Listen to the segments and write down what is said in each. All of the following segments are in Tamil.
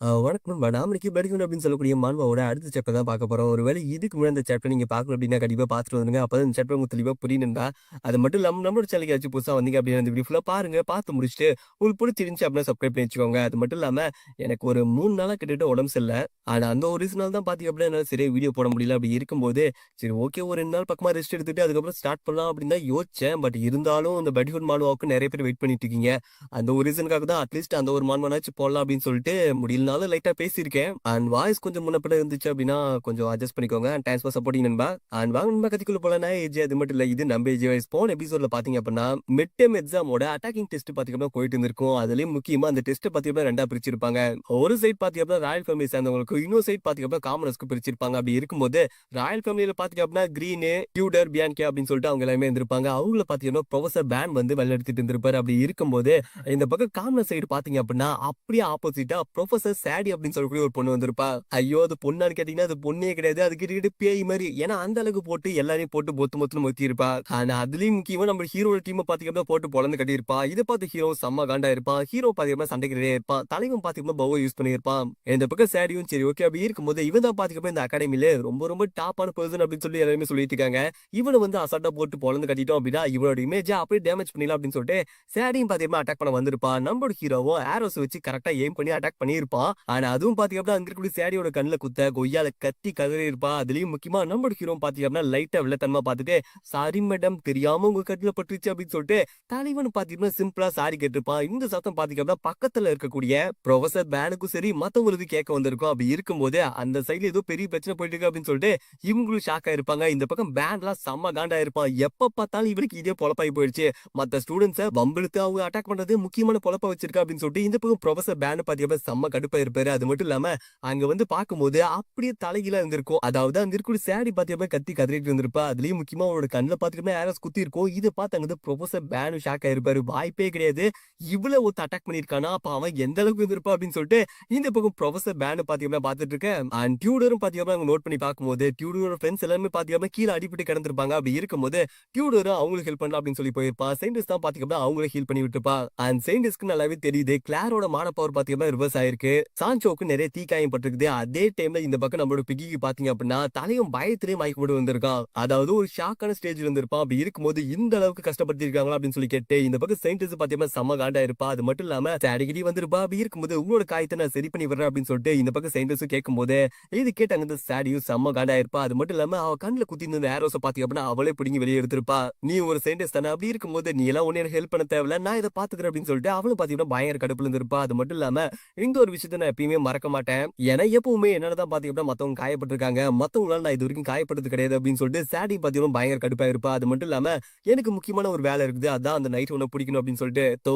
வணக்கம் நண்பா. நாம இன்னைக்கு படிக்கணும் அப்படின்னு சொல்லக்கூடிய மாண்பாவோட அடுத்த சாப்டர் தான் பார்க்க போறோம். ஒருவேளை இதுக்கு முன்னாடி இந்த சாப்டர் நீங்க பார்க்கல அப்படின்னா கண்டிப்பா பார்த்துட்டு வந்துருங்க. அப்பதான் இந்த சாப்டர் உங்களுக்கு தெளிவா புரியும் நண்பா. அது மட்டும் இல்லாம நம்மளோட சேனலுக்கு யாராச்சும் புதுசா வந்தீங்க அப்படின்னா இந்த வீடியோ ஃபுல்லா பாருங்க. பார்த்து முடிச்சுட்டு உங்களுக்கு பிடிச்சிருந்துச்சு அப்படின்னா சப்ஸ்கிரைப் பண்ணி வச்சுக்கோங்க. அது மட்டும் இல்லாம எனக்கு ஒரு 3 நாளா கிட்டத்தட்ட உடம்பு சரியில்ல. ஆனா அந்த ஒரு ரீசனால தான் பார்த்தீங்க அப்படின்னா என்னால சரியா வீடியோ போட முடியல. அப்படி இருக்கும்போது சரி ஓகே ஒரு 2 நாள் பக்கமா ரெஸ்ட் எடுத்துட்டு அதுக்கப்புறம் ஸ்டார்ட் பண்ணலாம் அப்படின்னு தான் யோசிச்சேன். பட் இருந்தாலும் இந்த படிஃபுட் மானுவாவுக்கு நிறைய பேர் வெயிட் பண்ணிட்டு இருக்கீங்க. அந்த ஒரு ரீசனுக்காக தான் அட்லீஸ்ட் அந்த ஒரு மான்மனாச்சும் போடலாம் அப்படின்னு சொல்லிட்டு முடியலனாலும் லைட்டா பேசியிருக்கேன். அண்ட் வாய்ஸ் கொஞ்சம் முன்ன பின்ன இருந்துச்சு அப்படின்னா கொஞ்சம் அட்ஜஸ்ட் பண்ணிக்கோங்க. அண்ட் தேங்க்ஸ் ஃபார் சப்போர்ட்டிங் நண்பா. அண்ட் வாங்க நண்பா கதைக்குள்ள போலாம். ஏஜ் அது மட்டும் இல்ல. இது நம்ம ஏஜ் வைஸ் போன எபிசோட்ல பாத்தீங்க அப்படின்னா மிட் டெர்ம் எக்ஸாமோட அட்டாக்கிங் டெஸ்ட் பாத்தீங்க அப்படின்னா போயிட்டு இருந்திருக்கும். அதுலயும் முக்கியமா அந்த டெஸ்ட் பாத்தீங்க அப்படின்னா 2ஆ பிரிச்சிருப்பாங்க. ஒரு சைட் பாத்தீங்க அப்படின்னா ராயல் ஃபேமிலி சேர்ந்தவங்களுக்கு, இன்னொரு சைட் பாத்தீங்க அப்படின்னா காமனர்ஸ்க்கு பிரிச்சிருப்பாங்க. அப்படி இருக்கும்போது ராயல் ஃபேமிலியில பாத்தீங்க அப்படின்னா கிரீனு, டியூடர், பியான்கே அப்படின்னு சொல்லிட்டு அவங்க எல்லாமே இருந்திருப்பாங்க. அவங்கள பாத்தீங்கன்னா ப்ரொஃபசர் பேன் வந்து வழிநடத்திட்டு இருந்திருப்பாரு. அப்படி இருக்கும்போது இந்த பக்கம் காமனர் சைடு பாத்தீங்க அப்படின்னா அப்படியே ஆப்போசிட்டா ப்ரொஃபசர் சாடி அப்படின்னு சொல்லக்கூடிய ஒரு பொண்ணு வந்திருப்பா. ஐயோ அது பொண்ணான்னு கேட்டீங்கன்னா அது பொண்ணே கிடையாது. அது கிட்ட பேய் மாதிரி. ஏன்னா அந்த அளவுக்கு போட்டு எல்லாரையும் போட்டு பொத்து மொத்துன்னு மொத்தி இருப்பா. ஆனா அதுலயும் முக்கியமா நம்ம ஹீரோட டீம் பாத்தீங்கன்னா போட்டு பொழந்து கட்டியிருப்பா. இதை பார்த்து ஹீரோ செம்ம காண்டா இருப்பான். ஹீரோ பாத்தீங்கன்னா சண்டைக்கு ரெடியா இருப்பான். தலைவன் பாத்தீங்கன்னா பவ யூஸ் பண்ணியிருப்பான். இந்த பக்கம் சாடியும் சரி ஓகே அப்படி இருக்கும்போது இவன் தான் பாத்தீங்கன்னா இந்த அகாடமில ரொம்ப ரொம்ப டாப்பான பர்சன் அப்படின்னு சொல்லி எல்லாருமே சொல்லிட்டு இருக்காங்க. இவனை வந்து அசால்ட்டா போட்டு பொழந்து கட்டிட்டோம் அப்படின்னா இவனோட இமேஜ் அப்படியே டேமேஜ் பண்ணிடலாம் அப்படின்னு சொல்லிட்டு சாடியும் பாத்தீங்கன்னா அட்டாக் பண்ண வந்திருப்பான். நம்மளோட ஹீரோவும் ஆரோஸ் வச்சு கரெக்டா எய்ம் பண்ணி அட்டாக் பண்ணியிருப்பான். ஆனா அதுவும் பாத்தீங்கன்னா அங்க இருக்கக்கூடிய சாடியோட கண்ணுல குத்த கொய்யால கத்தி கதறி இருப்பா. அதுலயும் முக்கியமா நம்மளோட ஹீரோ பாத்தீங்கன்னா லைட்டா வில்லத்தனமா பாத்துட்டு சாரி மேடம் தெரியாம உங்க கண்ணுல பட்டுருச்சு அப்படின்னு சொல்லிட்டு தலைவன் பாத்தீங்கன்னா சிம்பிளா சாரி கேட்டிருப்பான். இந்த சத்தம் பாத்தீங்கன்னா பக்கத்துல இருக்கக்கூடிய ப்ரொஃபசர் பேனுக்கும் சரி மத்தவங்களுக்கு கேட்க வந்திருக்கும். அப்படி இருக்கும்போது அந்த சைடுல ஏதோ பெரிய பிரச்சனை போயிட்டு இருக்கு அப்படின்னு சொல்லிட்டு இவங்களும் ஷாக் ஆயிருப்பாங்க. இந்த பக்கம் பேண்ட்லாம் செம்ம காண்டா இருப்பான். எப்ப பார்த்தாலும் இவருக்கு இதே பொழப்பாய் போயிடுச்சு. மத்த ஸ்டூடெண்ட்ஸ வம்பிழுத்து அவங்க அட்டாக் பண்றது முக்கியமான பொழப்பா வச்சிருக்கா அப்படின்னு சொல்லிட்டு இந்த பக்கம் ப்ரொஃபசர் பேன் பாத்தீங்கன்னா செம்ம கடுப்பா இருப்பாரு. அது மட்டும் இல்லாம அங்க வந்து பார்க்கும்போது அப்படியே தலைகீழா இருந்திருக்கும். அதாவது அங்க இருக்கக்கூடிய சாடி பாத்தீங்கன்னா கத்தி கதறிட்டு இருந்திருப்பா. அதுலயும் முக்கியமா அவரோட கண்ணுல பாத்தீங்கன்னா ஏரோஸ் குத்தி இருக்கும். இதை பார்த்து அங்க ப்ரொஃபசர் பேனும் ஷாக் ஆயிருப்பாரு. வாய்ப்பே கிடையாது இவ்வளவு ஒருத்த அட்டாக் பண்ணிருக்கானா அப்ப அவன் எந்த அளவுக்கு இருந்திருப்பா அப்படின்னு சொல்லிட்டு இந்த பக்கம் ப்ரொஃபசர் பேன் பாத்தீங்கன்னா பாத்துட்டு இருக்கேன். அண்ட் டியூடரும் பாத்தீங்கன்னா நோட் பண்ணி பார்க்கும்போது டியூடரோட ஃப்ரெண்ட்ஸ் எல்லாமே பாத்தீங்கன்னா கீழே அடிபட்டு கிடந்திருப்பாங்க. அப்படி இருக்கும்போது டியூடரும் அவங்களுக்கு ஹெல்ப் பண்ணலாம் அப்படின்னு சொல்லி போயிருப்பா. செயின்டிஸ் தான் பாத்தீங்கன்னா அவங்களே ஹீல் பண்ணி விட்டுப்பா. அண்ட் செயின்டிஸ்க்கு நல்லாவே தெரியுது கிளாரோட மான பவர் பாத்தீங்கன்னா ரிவர்ஸ் ஆயிருக்கு. சான்சோக்கு நிறைய தீக்காயம் பட்டிருக்குது. அதே டைம்ல இந்த பக்கம் நம்மளோட பிக்கிக்கு பாத்தீங்க அப்படின்னா தலையும் பயத்திலேயே மயக்க போட்டு வந்திருக்கான். அதாவது ஒரு ஷாக்கான ஸ்டேஜ்ல இருந்திருப்பான். அப்படி இருக்கும்போது இந்த அளவுக்கு கஷ்டப்படுத்தி இருக்காங்களா அப்படின்னு சொல்லி கேட்டு இந்த பக்கம் செயின்டிஸ் பாத்தீங்கன்னா செம்ம காண்டா இருப்பா. அது மட்டும் இல்லாம அடிக்கடி வந்திருப்பா. அப்படி இருக்கும்போது உங்களோட காயத்தை நான் சரி பண்ணி விடுறேன் அப்படின்னு சொல்லிட்டு இந்த பக்கம் செயின்டிஸும் கேட்கும் போது இது கேட்டு அங்க சாடியும் செம்ம காண்டா இருப்பா. அது மட்டும் இல்லாம அவ கண்ணுல குத்தி இருந்த ஏரோஸை பாத்தீங்க அப்படின்னா அவளே பிடிங்கி வெளியே எடுத்திருப்பா. நீ ஒரு சயின்டிஸ்ட் தானே அப்படி இருக்கும்போது நீ எல்லாம் ஒன்னு ஹெல்ப் பண்ண தேவையில்ல நான் இதை பாத்துக்கிறேன் அப்படின்னு சொல்லிட்டு அவளும் பாத்தீங்கன்னா பயங்கர கடுப்புல இருந்திருப்பா. அது மட்டும் இல்லாம இந்த ஒரு விஷயத்த நான் எப்பயுமே மறக்க மாட்டேன். ஏன்னா எப்பவுமே என்னதான் பாத்தீங்கன்னா மத்தவங்க காயப்பட்டிருக்காங்க மத்தவங்களால நான் இது வரைக்கும் காயப்பட்டது கிடையாது அப்படின்னு சொல்லிட்டு சாடி பாத்தீங்கன்னா பயங்கர கடுப்பா இருப்பா. அது மட்டும் இல்லாம எனக்கு முக்கியமான ஒரு வேலை இருக்குது அதான் அந்த நைட் உன்னை பிடிக்கணும் அப்படின்னு சொல்லிட்டு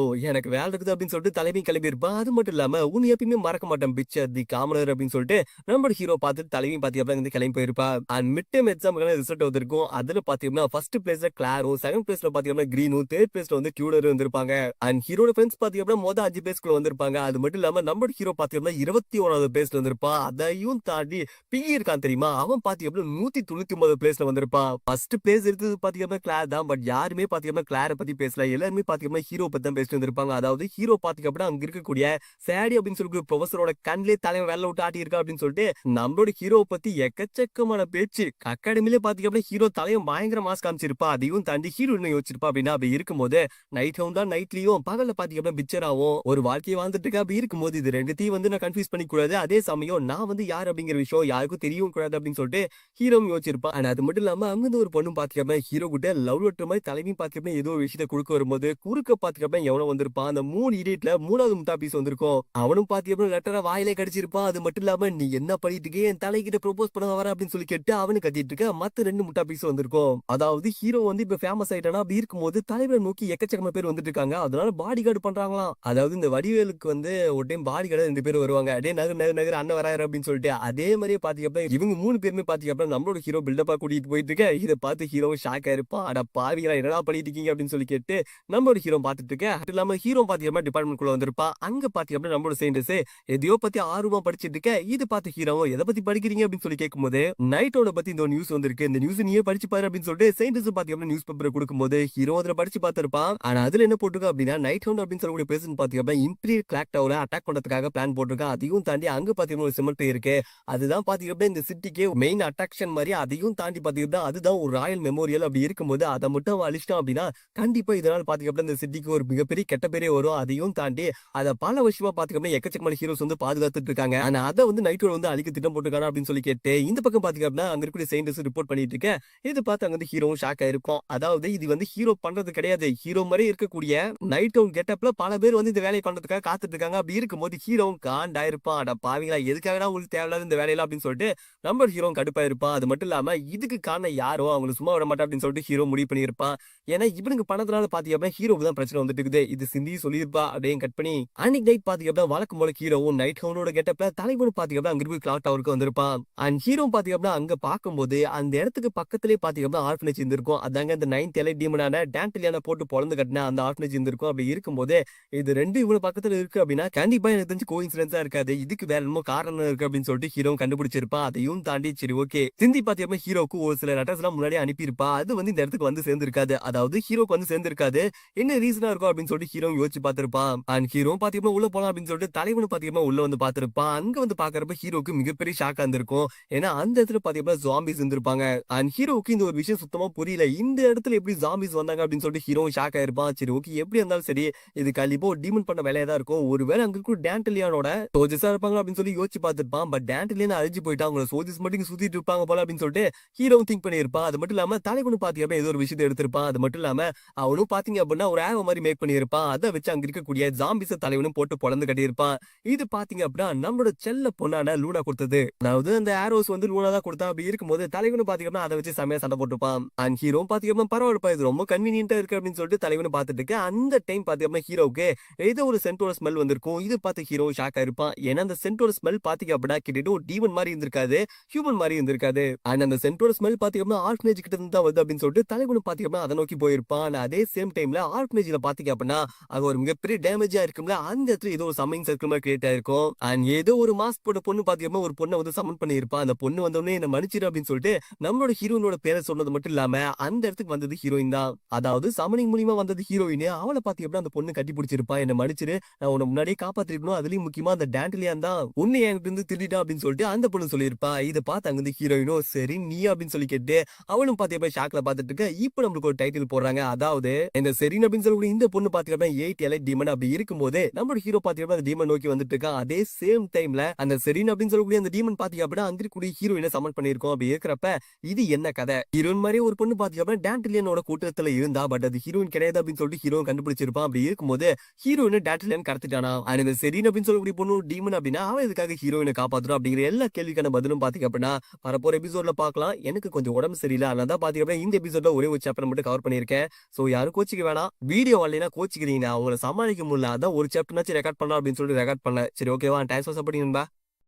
எனக்கு வேலை இருக்குது அப்படின்னு சொல்லிட்டு தலைமையும் கிளம்பி இருப்பா. அது மட்டும் இல்லாம உன்னை எப்பயுமே மறக்க மாட்டேன் பிக்சர் தி காமனர் அப்படின்னு சொல்லிட்டு நம்ம ஹீரோ பார்த்துட்டு தலைமையும் பாத்தீங்கன்னா கிளம்பி போயிருப்பா. அண்ட் மிட் டெர்ம் எக்ஸாமுக்கான ரிசல்ட் வந்திருக்கும். அதுல பாத்தீங்கன்னா ஃபர்ஸ்ட் பிளேஸ்ல கிளாரும், செகண்ட் பிளேஸ்ல பாத்தீங்கன்னா கிரீனும், தேர்ட் பிளேஸ்ல வந்து டியூடரும் வந்திருப்பாங்க. அண்ட் ஹீரோட ஃப்ரெண்ட்ஸ் பாத்தீங்கன்னா மொத 5 பேஸ்க்குள்ள வந்திருப்பாங்க. அது மட்டும் இல்லாம நம்ம ஹீரோ பாத்தீங்கன்னா 21வது பிளேஸ்ல வந்திருப்பான். அதையும் தாண்டி பிகி இருக்கான் தெரியுமா அவன் பாத்தீங்கன்னா 199 பிளேஸ்ல வந்திருப்பான். ஃபர்ஸ்ட் பிளேஸ் எடுத்தது பாத்தீங்கன்னா கிளார் தான். பட் யாருமே பாத்தீங்கன்னா கிளாரை பத்தி பேசல. எல்லாருமே பாத்தீங்கன்னா ஹீரோ பத்தி தான் பேசிட்டு வந்திருப்பாங்க. அதாவது ஹீரோ பாத்தீங்க அப்படின்னா அங்க இருக்கக்கூடிய சாடி அப்படின்னு சொல்லி ப்ரொஃபசரோட கண்ணிலே தலைவன் வேலை விட்டு ஆட்டி இருக்கா அப்படின்னு சொல்லிட்டு நம்மளோட ஹீரோ பத்தி எக்கச்சக்கமான பேச்சு. அகாடமிலே பாத்தீங்க அப்படின்னா ஹீரோ தலையும் பயங்கர மாஸ் காமிச்சிருப்பா. அதையும் தாண்டி ஹீரோ என்ன யோசிச்சிருப்பா அப்படின்னா அப்படி இருக்கும்போது நைட் ஹவுன் தான் நைட்லயும் பகல்ல பாத்தீங்க அப்படின்னா பிக்சராவும் ஒரு வாழ்க்கையை வாழ்ந்துட்டு இருக்கா. அப்படி இருக்கும்போது இது ரெண்டுத்தையும் வந்து நான் கன்ஃபியூஸ் பண்ணி கூடாது. அதே சமயம் நான் வந்து யார் அப்படிங்கிற விஷயம் யாருக்கும் தெரியவும் கூடாது அப்படின்னு சொல்லிட்டு ஹீரோ யோசிச்சிருப்பா. ஆனா அது மட்டும் இல்லாம அங்க ஒரு பொண்ணு பாத்தீங்க அப்படின்னா ஹீரோ கிட்ட லவ் லெட்டர் மாதிரி தலைமையும் பாத்தீங்க அப்படின்னா ஏதோ ஒரு விஷயத்தை கொடுக்க வரும்போது குறுக்க பாத்தீங்க அப்படின்னா எவனோ வந்திருப்பான். அந்த 3 இடியட்ல 3வது முட்டா பீஸ் வந்திருக்கும். அவனும் பாத்தீங்க அப்படின்னா லெட்டரை வாயிலே கடிச்சிருப்பான். அது மட்டும் இல்லாம நீ என்ன பண்ணிட்டு இருக்க என் தலைகிட்ட ப்ரோபோஸ் பண்ண வர அப்படின்னு சொல்லி கேட்டு அவனு கத்திட்டு இருக்க. மத்த 2 முட்டா பீஸ் வந்திருக்கும். அதாவது ஹீரோ வந்து இப்ப ஃபேமஸ் ஆயிட்டானா அப்படி இருக்கும்போது தலைவரை நோக்கி எக்கச்சக்கமா பேர் வந்துட்டு இருக்காங்க. அதனால பாடி கார்டு பண்றாங்களாம். அதாவது இந்த வடிவேலுக்கு வந்து ஒரு டைம் பாடி கார்டு 2 பேர் வருவாங்க. அடே நகர் அண்ணன் வராரு அப்படின்னு சொல்லிட்டு அதே மாதிரியே பாத்தீங்க அப்படின்னா இவங்க 3 பேருமே பாத்தீங்க அப்படின்னா நம்மளோட ஹீரோ பில்டப்பா கூட்டிட்டு போயிட்டு இருக்க. இதை பார்த்து ஹீரோ ஷாக் ஆயிருப்பான். அட பாவிகளா என்னடா பண்ணிட்டு இருக்கீங்க அப்படின்னு சொல்லி கேட்டு நம்மளோட ஹீரோ பாத்துட்டு இருக்க. அது இல்லாம ஹீரோ பாத்தீங்கன்னா டிபார்ட்மெண்ட் குள்ள வந்திருப்பா. அங்க பாத்தீங்கன்னா நம்மளோட சயின்டிஸ்ட் எதையோ பத்தி ஆர்வமா படிச்சிட்டு இருக்க. இது பார்த்து ஹீரோ எதை பத்தி படிக்கிறீங்க அப்படின்னு சொல்லி கேட்கும்போது நைட்டோட பத்தி இந்த நியூஸ் வந்திருக்கு. இந்த நியூஸ் நீயே படிச்சு பாரு அப்படின்னு சொல்லிட்டு சயின்டிஸ்ட் பாத்தீங்கன்னா நியூஸ் பேப்பரை கொடுக்கும்போது ஹீரோ அதுல படிச்சு பார்த்திருப்பான். ஆனா அதுல என்ன போட்டுருக்கு அப்படின்னா நைட் ஹவுண்ட் அப்படின்னு சொல்லக்கூடிய பேசன் பாத்தீங்கன்னா இம்பீரியல் கிளாக் டவரை அட்டாக் பண்றதுக்காக பிளான் பிளான் போட்டிருக்கான். அதையும் தாண்டி அங்க பாத்தீங்கன்னா ஒரு சிமெண்ட் இருக்கு. அதுதான் பாத்தீங்க அப்படின்னா இந்த சிட்டிக்கே மெயின் அட்ராக்ஷன் மாரி. அதையும் தாண்டி பாத்தீங்கன்னா அதுதான் ஒரு ராயல் மெமோரியல். அப்படி இருக்கும்போது அத மட்டும் அவன் அழிச்சிட்டான் அப்படின்னா, கண்டிப்பா இதனால பாத்தீங்க அப்படின்னா இந்த சிட்டிக்கு ஒரு மிகப்பெரிய கெட்ட பேரே வரும். அதையும் தாண்டி அத பல வருஷமா பாத்தீங்க அப்படின்னா எக்கச்சக்கமான ஹீரோஸ் வந்து பாதுகாத்துட்டு இருக்காங்க. ஆனா அத வந்து நைட் ஓட வந்து அழிக்க திட்டம் போட்டுருக்கானா அப்படின்னு சொல்லி கேட்டு, இந்த பக்கம் பாத்தீங்க அப்படின்னா அங்க இருக்கக்கூடிய சயின்டிஸ்ட் ரிப்போர்ட் பண்ணிட்டு இருக்க. இது பார்த்து அங்க வந்து ஹீரோவும் ஷாக் ஆயிருக்கும். அதாவது இது வந்து ஹீரோ பண்றது கிடையாது. ஹீரோ மாரி இருக்கக்கூடிய நைட் அவுட் கெட்டப்ல பல பேர் வந்து இந்த வேலைய பண்றதுக்காக காத்துட்டு இருக்காங்க. அப்படி இருக்கும்போது ஹீரோவும் காண்டாயிருப்பான். அட பாவிங்களா, எதுக்காகடா உங்களுக்கு தேவையில்லாத இந்த வேலையெல்லாம் அப்படின்னு சொல்லிட்டு நம்ம ஹீரோவும் கடுப்பாயிருப்பான். அது மட்டும் இல்லாம இதுக்கு காரணம் யாரோ அவங்கள சும்மா விட மாட்டேன் அப்படின்னு சொல்லிட்டு ஹீரோ முடிவு பண்ணியிருப்பான். ஏன்னா இவனுக்கு பண்ணதுனால பாத்தீங்க அப்படின்னா ஹீரோவுக்கு தான் பிரச்சனை வந்துட்டு இருக்குது. இது சிந்தி சொல்லியிருப்பா அப்படின்னு கட் பண்ணி அன்னைக்கு நைட் பாத்தீங்க அப்படின்னா வழக்கம் போல ஹீரோவும் நைட் ஹவுனோட கெட்டப்ல தலைவனும் பாத்தீங்க அப்படின்னா அங்க இருக்க கிளாக் டவருக்கு வந்திருப்பான். அண்ட் ஹீரோ பாத்தீங்க அப்படின்னா அங்க பார்க்கும்போது அந்த இடத்துக்கு பக்கத்திலேயே பாத்தீங்க அப்படின்னா ஆர்ஃபனேஜ் இருந்திருக்கும். அதாங்க இந்த 9th எலைட் டீமனான டான்டலியானா போட்டு பொளந்து கட்டின அந்த ஆர்ஃபனேஜ் இருந்திருக்கும். அப்படி இருக்கும்போது இது 2 இவங்க பக்கத்துல இருக்கு அப்படின்னா கண்டிப்பா எனக்கு தெரிஞ்சு கோஇன்சிடென்ஸா இருக்காது. இதுக்கு வேற என்னமோ காரணம் இருக்கு அப்படின்னு சொல்லிட்டு ஹீரோ கண்டுபிடிச்சிருப்பான். அதையும் தாண்டி சரி ஓகே சிந்தி பாத்தீங்கன்னா ஹீரோக்கு ஒரு சில லெட்டர்ஸ் எல்லாம் முன்னாடியே அனுப்பியிருப்பா. அது வந்து இந்த இடத்துக்கு வந்து சேர்ந்திருக்காது. அதாவது ஹீரோக்கு வந்து சேர்ந்திருக்காது. என்ன ரீசனா இருக்கும் அப்படின்னு சொல்லிட்டு ஹீரோ யோசிச்சு பார்த்திருப்பான். அண்ட் ஹீரோ பாத்தீங்கன்னா உள்ள போலாம் அப்படின்னு சொல்லிட்டு தலைவனு பாத்தீங்கன்னா உள்ள வந்து பார்த்திருப்பான். அங்க வந்து பாக்குறப்ப ஹீரோக்கு மிகப்பெரிய ஷாக்கா இருந்திருக்கும். ஏன்னா அந்த இடத்துல பாத்தீங்கன்னா ஜாம்பிஸ் இருந்திருப்பாங்க. அண்ட் ஹீரோவுக்கு இந்த ஒரு விஷயம் சுத்தமா புரியல. இந்த இடத்துல எப்படி ஜாம்பிஸ் வந்தாங்க அப்படின்னு சொல்லிட்டு ஹீரோவும் ஷாக் ஆயிருப்பான். சரி ஓகே எப்படி இருந்தாலும் சரி இது கண்டிப்பா ஒரு டீமன் பண்ண வேலையா தான் இருக்கும். ஒருவேளை அங்க இருக்க டான்டலியானோட சோல்ஜர்ஸா இருப்பாங்க அப்படின்னு சொல்லி யோசிச்சு பார்த்திருப்பான். பட் டான்டலியன் அழிஞ்சு போயிட்டா அவங்கள சோல்ஜர்ஸ் மட்டும் இங்க சுத்திட்டு இருப்பாங்க போல அப்படின்னு சொல்லிட்டு ஹீரோவும் திங்க் பண்ணியிருப்பான். அது மட்டும் இல்லாம தலைவனும் பாத்தீங்க அப்படின்னா ஏதோ ஒரு விஷயத்தை எடுத்திருப்பான். அது மட்டும் இல்லாம அவனும் பாத்தீங்க அப்படின்னா ஒரு ஆரோ மாதிரி மேக் பண்ணியிருப்பான். அதை வச்சு அங்க இருக்கக்கூடிய ஜாம்பிஸ தலைவனும் போட்டு பொளந்து கட்டியிருப்பான். இது பாத்தீங்க அப்படின்னா நம்மளோட செல்ல பொண்ணான லூனா கொடுத்தது. அதாவது அந்த ஆரோஸ் வந்து லூனா தான் கொடுத்தா. அப்படி இருக்கும்போது தலைவனும் பாத்தீங்க அப்படின்னா அதை வச்சு செமையா சண்டை போட்டுப்பான். அண்ட் ஹீரோ பாத்தீங்க அப்படின்னா பரவாயில்லப்பா இது ரொம்ப கன்வீனியன்ட்டா இருக்கு அப்படின்னு சொல்லிட்டு தலைவனு பார்த்துட்டு இருக்கு. அந்த டைம் பாத்தீங்க அப்படின்னா ஹீரோவுக்கு ஏதோ ஒரு சென்டோட ஸ்மெல் வந்திருக்கும். இது பார்த்து ஹீரோ ஷாக் ஆயிருப்பான். ஏன்னா அந்த சென்டோட ஸ்மெல் பாத்தீங்க அப்படின்னா கிட்டத்தட்ட ஒரு டீமன் மாதிரி இருந்திருக்காது, ஹியூமன் மாதிரி இருந்திருக்காது. அண்ட் அந்த சென்டோட ஸ்மெல் பாத்தீங்க அப்படின்னா ஆர்ஃபனேஜ் கிட்ட இருந்து தான் வருது அப்படின்னு சொல்லிட்டு தலைவனு பாத்தீங்க அப்படின்னா அதை நோக்கி போயிருப்பான். ஆனா அதே சேம் டைம்ல ஆர்ஃபனேஜ்ல பாத்தீங்க அப்படின்னா அது ஒரு மிகப்பெரிய டேமேஜா இருக்கும்ல. அந்த இடத்துல ஏதோ ஒரு சம்மிங் சர்க்கிள் மாதிரி கிரியேட் ஆயிருக்கும். அண்ட் ஏதோ ஒரு மாஸ்க் போட்ட பொண்ணு பாத்தீங்கன்னா ஒரு பொண்ணை வந்து சமன் பண்ணியிருப்பான். அந்த பொண்ணு வந்தோடனே என்ன மன்னிச்சிரு அப்படின்னு சொல்லிட்டு நம்மளோட ஹீரோயினோட பேரை சொன்னது மட்டும் இல்லாம அந்த இடத்துக்கு வந்தது ஹீரோயின் தான். அதாவது சமனிங் மூலியமா வந்தது ஹீரோயின். அவளை பாத்தீங்க அப்படின்னா அந்த பொண்ணு கட்டி பிடிச்சிருப்பா. என்ன மன்னிச்சிரு நான் உன்னை முன்னாடியே காப்பாத்திருக்கணும். அதுலயும் முக்கியமா அந்த டான்டலியான் தான் உன்னை என்கிட்ட இருந்து திருடிட்டா அப்படின்னு சொல்லிட்டு அந்த பொண்ணு சொல்லியிருப்பா. இதை பார்த்து அங்க இருந்து ஹீரோயினும் சரி நீ அப்படின்னு சொல்லி கேட்டு அவளும் பாத்தீங்க ஷாக்ல பாத்துட்டு இருக்க. இப்போ நம்மளுக்கு ஒரு டைட்டில் போடுறாங்க. அதாவது இந்த செரின் அப்படின்னு சொல்லக்கூடிய இந்த பொண்ணு பாத்தீங்கன்னா 8 எலைட் டீமன். அப்படி இருக்கும்போது நம்மளோட ஹீரோ பாத்தீங்கன்னா அந்த டீமன் நோக்கி வந்துட்டு இருக்கான். அதே சேம் டைம்ல அந்த செரின் அப்படின்னு சொல்லக்கூடிய அந்த டீமன் பாத்தீங்க அப்படின்னா அங்க இருக்கக்கூடிய ஹீரோயினை சமன் பண்ணிருக்கோம். அப்படி இருக்கிறப்ப இது என்ன கதை? ஹீரோயின் மாதிரி ஒரு பொண்ணு பாத்தீங்க அப்படின்னா டான்டலியனோட கூட்டத்துல இருந்தா பட் அது ஹீரோயின் கிடையாது அப்படின்னு சொல்லிட்டு ஹீரோ கண்டுபிடிச்சிருப்பான். அப்படி இருக்கும்போது ஹீரோயின் டான்டலியன் கடத்திட்டானா? அண்ட் இந்த செரின் அப்படின்னு சொல்லக்கூடிய பொண்ணு டீமன் அப்படின்னா அவன் இதுக்காக ஹீரோயினை காப்பாத்துறோம் அப்படிங்கிற எல்லா கேள்விக்கான பதிலும் பாத்தீங்க அப்படின்னா வரப்போற எபிசோட்ல பாக்கலாம். எனக்கு கொஞ்சம் உடம்பு சரியில்லை. அதனால தான் பாத்தீங்க அப்படின்னா இந்த எபிசோட்ல ஒரே ஒரு சாப்டர் மட்டும் கவர் பண்ணிருக்கேன். சோ யாரும் கோச்சிக்க வேணாம். வீடியோ வரலைன்னா கோச்சிக்கிறீங்க. அவங்கள சமாளிக்க முடியல. அதான் ஒரு சாப்டர்னாச்சும் ரெக்கார்ட் பண்ணலாம் அப்படின்னு சொல்லிட்டு ரெக்கார்ட் பண்ணல. சரி ஓகேவா? தேங்க்ஸ் ஃபார் சப்போர்ட்டிங் நண்பா.